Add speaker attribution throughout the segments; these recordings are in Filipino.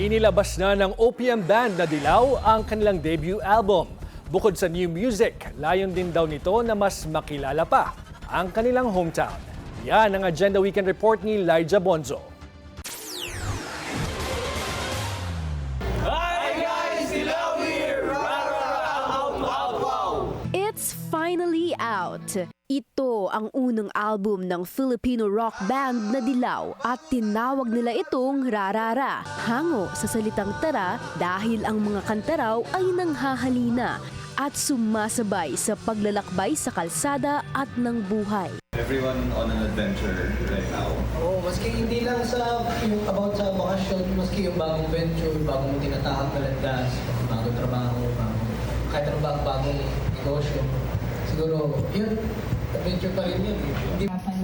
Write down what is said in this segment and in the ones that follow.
Speaker 1: Inilabas na ng OPM Band na Dilaw ang kanilang debut album. Bukod sa new music, layon din daw nito na mas makilala pa ang kanilang hometown. Yan ang Agenda Weekend Report ni Lyja Bonzo.
Speaker 2: It's finally out. Ito ang unang album ng Filipino rock band na Dilaw at tinawag nila itong Rarara. Hango sa salitang tara dahil ang mga kanta raw ay nanghahalina at sumasabay sa paglalakbay sa kalsada at ng buhay.
Speaker 3: Everyone on an adventure right now.
Speaker 4: Oo, maski hindi lang sa yung about sa bakasyon, maski yung bagong venture, bagong tinatahak na landas, bagong trabaho, kahit anong bagong negosyo. Siguro, yun, adventure pa rin yun.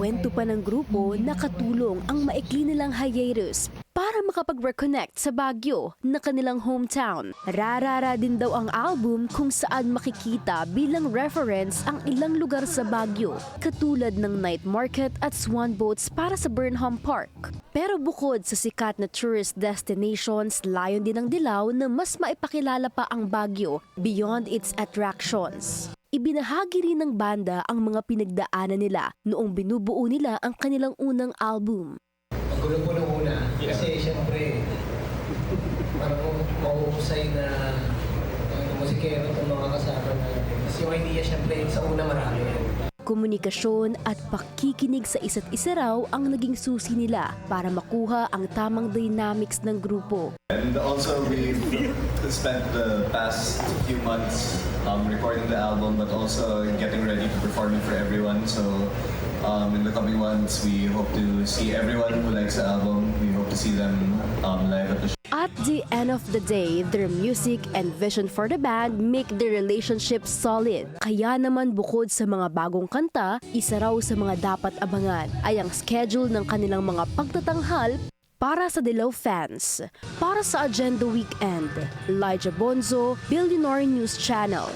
Speaker 2: Kwento pa ng grupo na katulong ang maikli nilang hiatus para makapag-reconnect sa Baguio na kanilang hometown. Rarara din daw ang album kung saan makikita bilang reference ang ilang lugar sa Baguio, katulad ng night market at swan boats para sa Burnham Park. Pero bukod sa sikat na tourist destinations, layon din ng Dilaw na mas maipakilala pa ang Baguio beyond its attractions. Ibinahagi rin ng banda ang mga pinagdaanan nila noong binubuo nila ang kanilang unang album.
Speaker 4: Magulo po nung una, kasi siyempre, parang mahusay na musikero itong mga kasama natin. Kasi yung idea siyempre sa una marami yan.
Speaker 2: Komunikasyon at pakikinig sa isa't isa raw ang naging susi nila para makuha ang tamang dynamics ng grupo.
Speaker 3: And also we've spent the past few months recording the album, but also getting ready to perform it for everyone. So in the coming months, we hope to see everyone who likes the album. We hope to see them live at the show.
Speaker 2: At the end of the day, their music and vision for the band make their relationship solid. Kaya naman bukod sa mga bagong kanta, isa raw sa mga dapat abangan ay ang schedule ng kanilang mga pagtatanghal para sa Dilaw fans. Para sa Agenda Weekend, Lyja Bonzo, Billionaire News Channel.